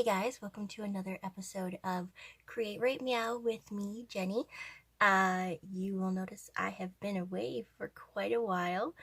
Hey guys, welcome to another episode of Create Right Meow with me, Jenny. You will notice I have been away for quite a while.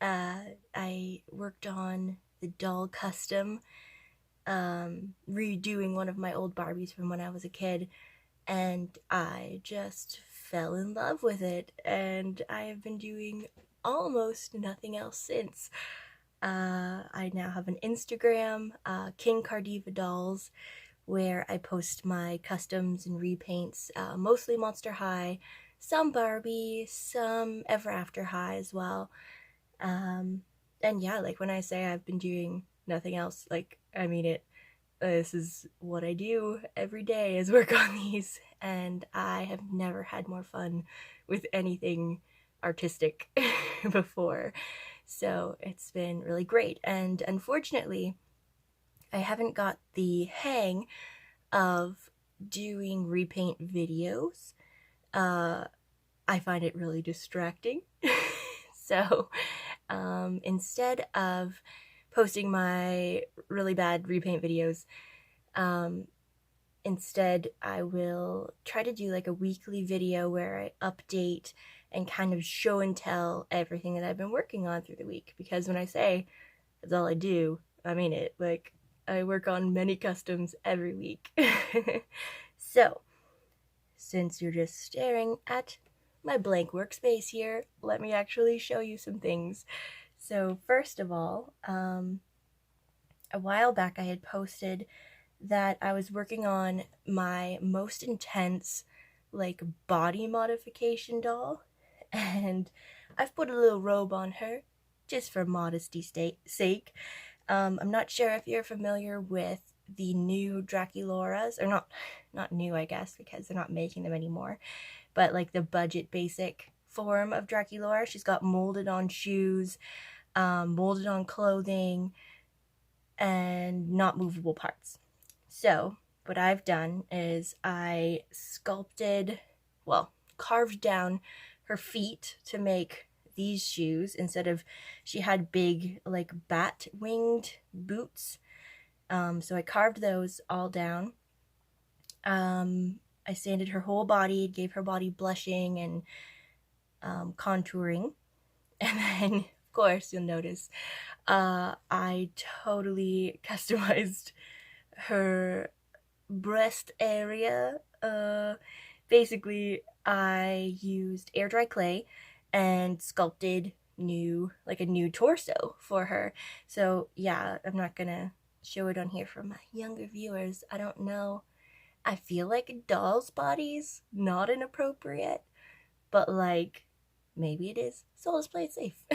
I worked on the doll custom, redoing one of my old Barbies from when I was a kid, and I just fell in love with it, and I have been doing almost nothing else since. I now have an Instagram, King Cardiva Dolls, where I post my customs and repaints, mostly Monster High, some Barbie, some Ever After High as well. And yeah, like when I say I've been doing nothing else, like I mean it. This is what I do every day is work on these, and I have never had more fun with anything artistic before. So it's been really great. And unfortunately, I haven't got the hang of doing repaint videos. I find it really distracting. So instead of posting my really bad repaint videos, instead I will try to do like a weekly video where I update and kind of show and tell everything that I've been working on through the week. Because when I say that's all I do, I mean it. Like, I work on many customs every week. So, since you're just staring at my blank workspace here, let me actually show you some things. So first of all, a while back I had posted that I was working on my most intense like body modification doll, and I've put a little robe on her just for modesty's sake. I'm not sure if you're familiar with the new Draculoras, or not new I guess because they're not making them anymore, but like the budget basic form of Draculora. She's got molded on shoes, molded on clothing, and not movable parts. So what I've done is I carved down her feet to make these shoes instead of, she had big like bat winged boots. So I carved those all down. I sanded her whole body, gave her body blushing and contouring. And then, of course, you'll notice I totally customized her breast area. Basically, I used air dry clay and sculpted a new torso for her. So yeah, I'm not gonna show it on here for my younger viewers. I don't know. I feel like a doll's body's not inappropriate, but like maybe it is. So I'll just play it safe.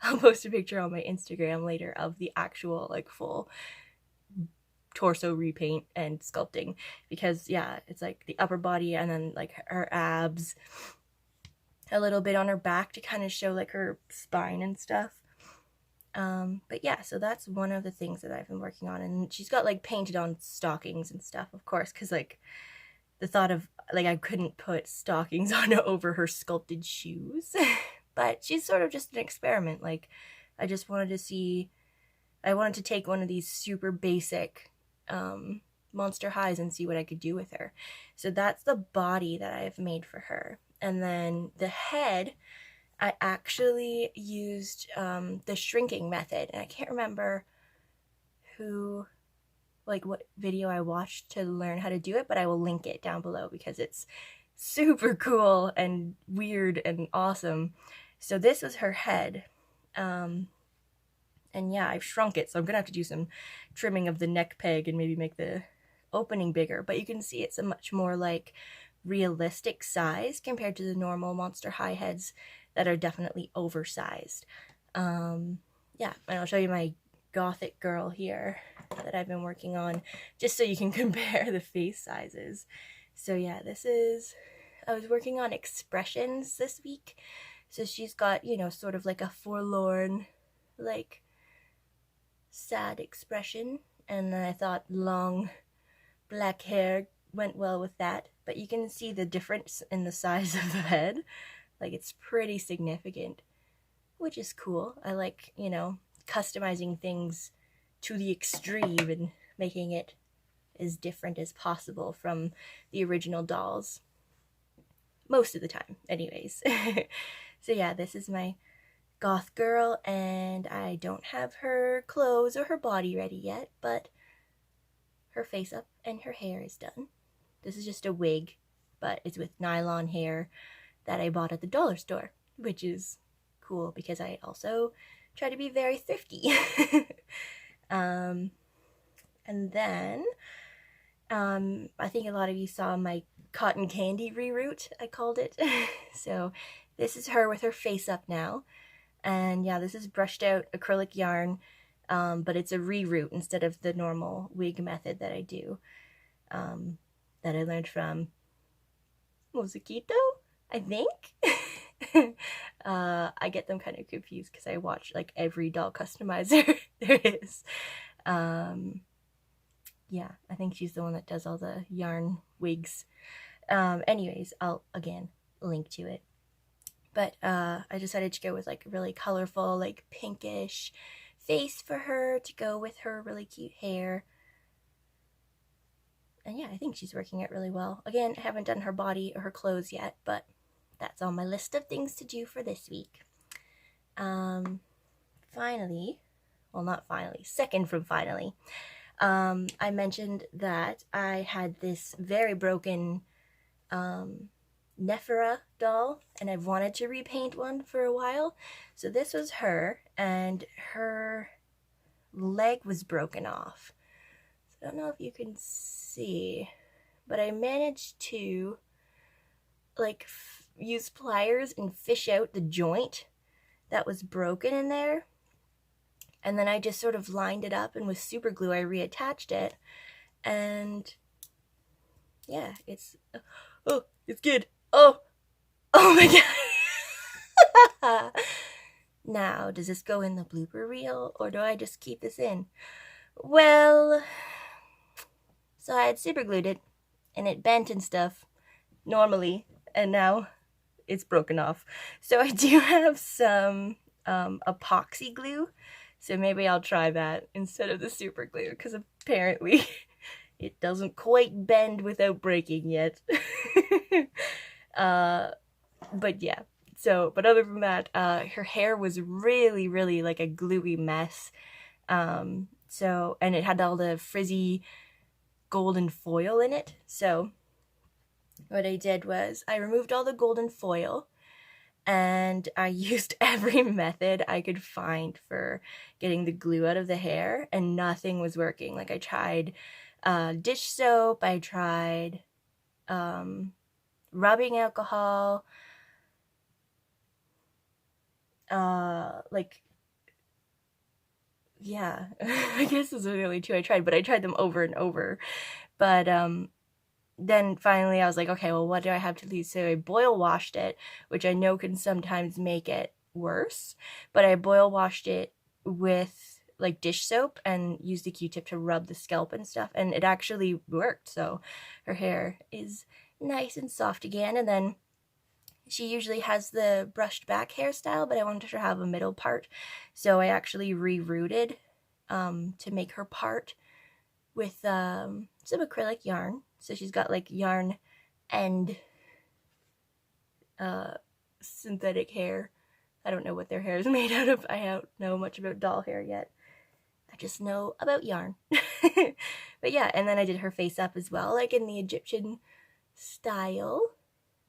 I'll post a picture on my Instagram later of the actual like full torso repaint and sculpting, because yeah, it's like the upper body and then like her abs, a little bit on her back to kind of show like her spine and stuff. But yeah, so that's one of the things that I've been working on, and she's got like painted on stockings and stuff, of course, because like the thought of like I couldn't put stockings on over her sculpted shoes. But she's sort of just an experiment. Like I just wanted to see, I wanted to take one of these super basic Monster Highs and see what I could do with her. So that's the body that I've made for her. And then the head, I actually used the shrinking method, and I can't remember what video I watched to learn how to do it, but I will link it down below because it's super cool and weird and awesome. So this was her head. And yeah, I've shrunk it, so I'm gonna have to do some trimming of the neck peg and maybe make the opening bigger. But you can see it's a much more like realistic size compared to the normal Monster High heads that are definitely oversized. Yeah, and I'll show you my gothic girl here that I've been working on, just so you can compare the face sizes. So yeah, I was working on expressions this week. So she's got, you know, sort of like a forlorn, like sad expression, and I thought long black hair went well with that. But you can see the difference in the size of the head. Like, it's pretty significant, which is cool. I like, you know, customizing things to the extreme and making it as different as possible from the original dolls. Most of the time, anyways. So yeah, this is my goth girl, and I don't have her clothes or her body ready yet, but her face up and her hair is done. This is just a wig, but it's with nylon hair that I bought at the dollar store, which is cool because I also try to be very thrifty. And then I think a lot of you saw my cotton candy reroute, I called it. So this is her with her face up now. And yeah, this is brushed out acrylic yarn, but it's a reroute instead of the normal wig method that I do, that I learned from Mozekyto, I think. I get them kind of confused because I watch like every doll customizer there is. Yeah, I think she's the one that does all the yarn wigs. Anyways, I'll again link to it. But I decided to go with like a really colorful, like pinkish face for her to go with her really cute hair. And yeah, I think she's working it really well. Again, I haven't done her body or her clothes yet, but that's on my list of things to do for this week. Finally, well, not finally, second from finally, I mentioned that I had this very broken Nephra doll, and I've wanted to repaint one for a while. So this was her, and her leg was broken off. So I don't know if you can see, but I managed to like use pliers and fish out the joint that was broken in there. And then I just sort of lined it up, and with super glue I reattached it. And yeah, it's good. Oh my god. Now, does this go in the blooper reel, or do I just keep this in? Well, so I had super glued it, and it bent and stuff normally, and now it's broken off. So I do have some epoxy glue, so maybe I'll try that instead of the super glue, because apparently it doesn't quite bend without breaking yet. But yeah, so, but other than that, her hair was really, really like a gluey mess. So, and it had all the frizzy golden foil in it. So what I did was I removed all the golden foil, and I used every method I could find for getting the glue out of the hair, and nothing was working. Like I tried dish soap, I tried rubbing alcohol, like, yeah, I guess those are the only two I tried, but I tried them over and over. But then finally I was like, okay, well, what do I have to lose? So I boil washed it, which I know can sometimes make it worse, but I boil washed it with like dish soap and used the Q-tip to rub the scalp and stuff, and it actually worked. So her hair is nice and soft again. And then she usually has the brushed back hairstyle, but I wanted her to have a middle part, so I actually rerouted to make her part with some acrylic yarn. So she's got like yarn and synthetic hair. I don't know what their hair is made out of. I don't know much about doll hair yet. I just know about yarn. But yeah, and then I did her face up as well, like in the Egyptian style,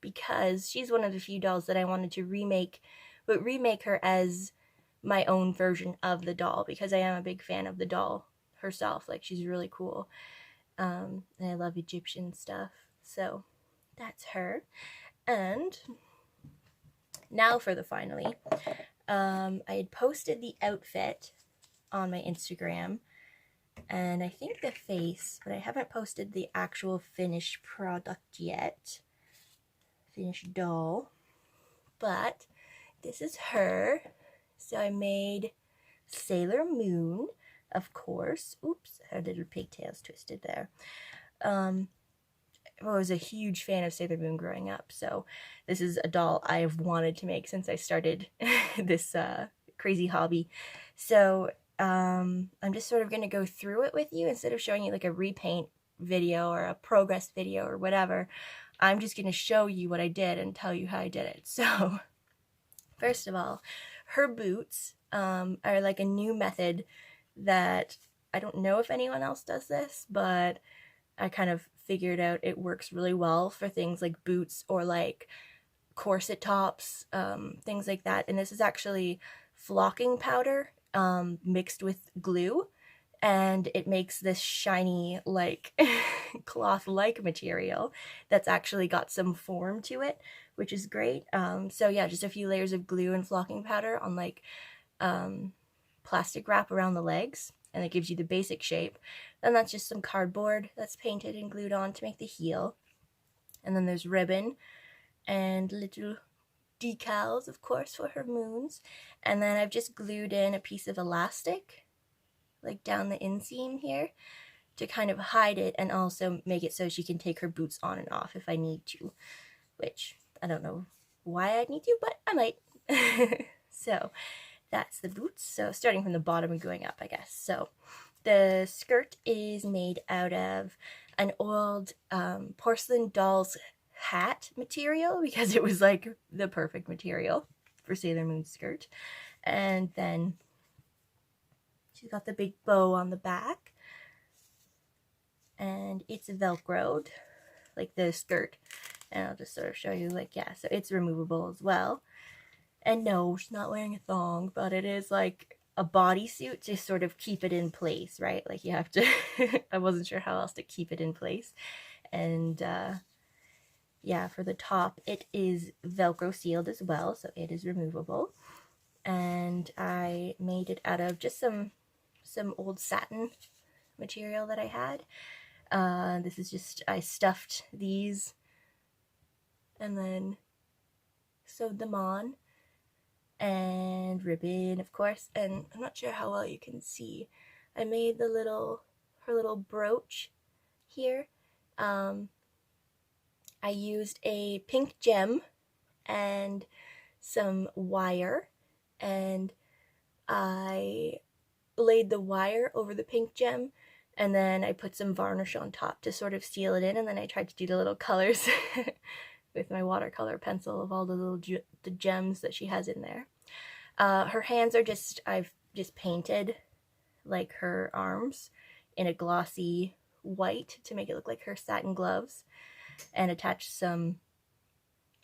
because she's one of the few dolls that I wanted to remake, but remake her as my own version of the doll, because I am a big fan of the doll herself. Like, she's really cool. And I love Egyptian stuff. So that's her. And now for the finally. I had posted the outfit on my Instagram, and I think the face, but I haven't posted the actual finished product yet. Finished doll. But this is her. So I made Sailor Moon, of course. Oops, her little pigtails twisted there. I was a huge fan of Sailor Moon growing up, so this is a doll I have wanted to make since I started this crazy hobby. So I'm just sort of going to go through it with you instead of showing you like a repaint video or a progress video or whatever. I'm just going to show you what I did and tell you how I did it. So first of all, her boots are like a new method that I don't know if anyone else does this, but I kind of figured out it works really well for things like boots or like corset tops, things like that. And this is actually flocking powder mixed with glue, and it makes this shiny like cloth-like material that's actually got some form to it, which is great. So yeah, just a few layers of glue and flocking powder on like plastic wrap around the legs, and it gives you the basic shape. Then that's just some cardboard that's painted and glued on to make the heel. And then there's ribbon and little decals, of course, for her moons. And then I've just glued in a piece of elastic, like down the inseam here, to kind of hide it and also make it so she can take her boots on and off if I need to, which I don't know why I'd need to, but I might. So that's the boots. So starting from the bottom and going up, I guess. So the skirt is made out of an old porcelain doll's hat material, because it was like the perfect material for Sailor Moon's skirt. And then she's got the big bow on the back, and it's velcroed like the skirt. And I'll just sort of show you, like, yeah, so it's removable as well. And no, she's not wearing a thong, but it is like a bodysuit to sort of keep it in place, right? Like you have to, I wasn't sure how else to keep it in place. And yeah, for the top, it is Velcro sealed as well, so it is removable. And I made it out of just some old satin material that I had. This is just, I stuffed these and then sewed them on. And ribbon, of course, and I'm not sure how well you can see. I made her little brooch here. I used a pink gem and some wire, and I laid the wire over the pink gem, and then I put some varnish on top to sort of seal it in, and then I tried to do the little colors with my watercolor pencil of all the little the gems that she has in there. Her hands are I've just painted like her arms in a glossy white to make it look like her satin gloves, and attached some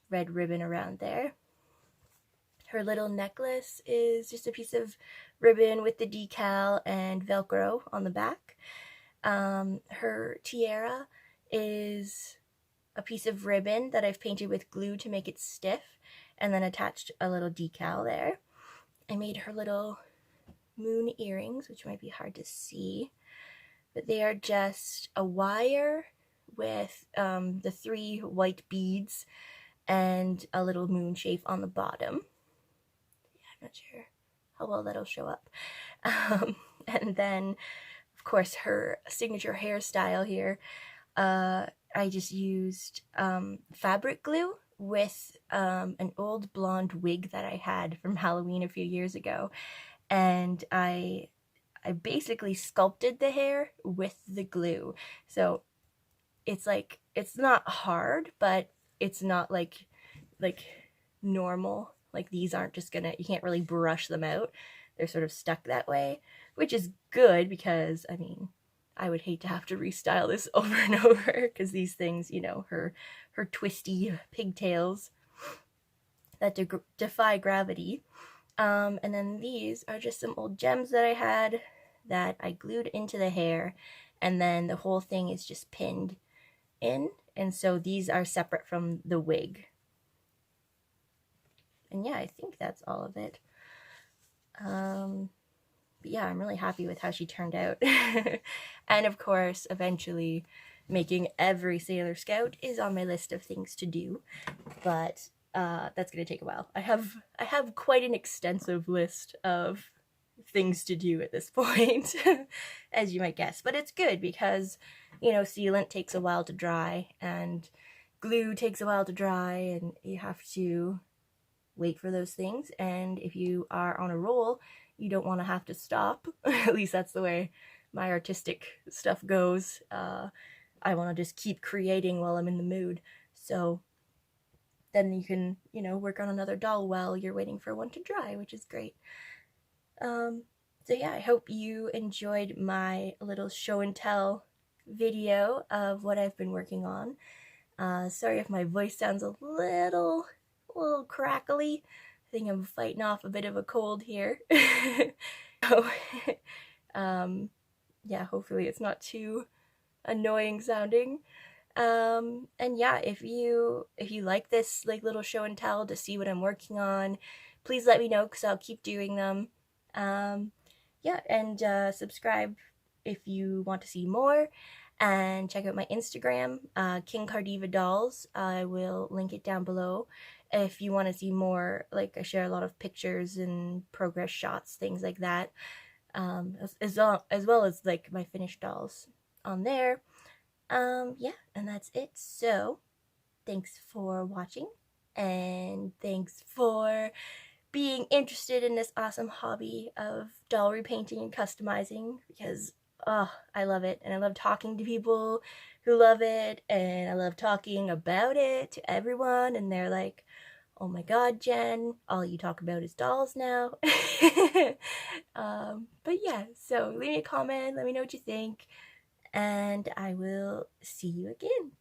red ribbon around there. Her little necklace is just a piece of ribbon with the decal and Velcro on the back. Her tiara is a piece of ribbon that I've painted with glue to make it stiff, and then attached a little decal there. I made her little moon earrings, which might be hard to see, but they are just a wire with the 3 white beads and a little moon shape on the bottom. Yeah, I'm not sure how well that'll show up. And then, of course, her signature hairstyle here. I just used fabric glue with an old blonde wig that I had from Halloween a few years ago, and I basically sculpted the hair with the glue. So it's like, it's not hard, but it's not like normal. Like these aren't just gonna, you can't really brush them out. They're sort of stuck that way, which is good because, I mean, I would hate to have to restyle this over and over, because these things, you know, her twisty pigtails that defy gravity. And then these are just some old gems that I had that I glued into the hair, and then the whole thing is just pinned in, and so these are separate from the wig. And yeah, I think that's all of it. But yeah, I'm really happy with how she turned out. And of course, eventually making every Sailor Scout is on my list of things to do, but that's gonna take a while. I have quite an extensive list of things to do at this point, as you might guess, but it's good because, you know, sealant takes a while to dry and glue takes a while to dry, and you have to wait for those things. And if you are on a roll, you don't want to have to stop. At least that's the way my artistic stuff goes. I want to just keep creating while I'm in the mood. So then you can, work on another doll while you're waiting for one to dry, which is great. So yeah, I hope you enjoyed my little show and tell video of what I've been working on. Sorry if my voice sounds a little crackly. I think I'm fighting off a bit of a cold here. So, yeah, hopefully it's not too annoying sounding. And yeah, if you like this little show and tell to see what I'm working on, please let me know, because I'll keep doing them. Yeah, and subscribe if you want to see more, and check out my Instagram, King Cardiva Dolls. I will link it down below if you want to see more. Like, I share a lot of pictures and progress shots, things like that, as well as like my finished dolls on there. Yeah, and that's it. So thanks for watching, and thanks for being interested in this awesome hobby of doll repainting and customizing, because I love it, and I love talking to people who love it, and I love talking about it to everyone, and they're like, oh my god, Jen, all you talk about is dolls now. But yeah, so leave me a comment, let me know what you think, and I will see you again.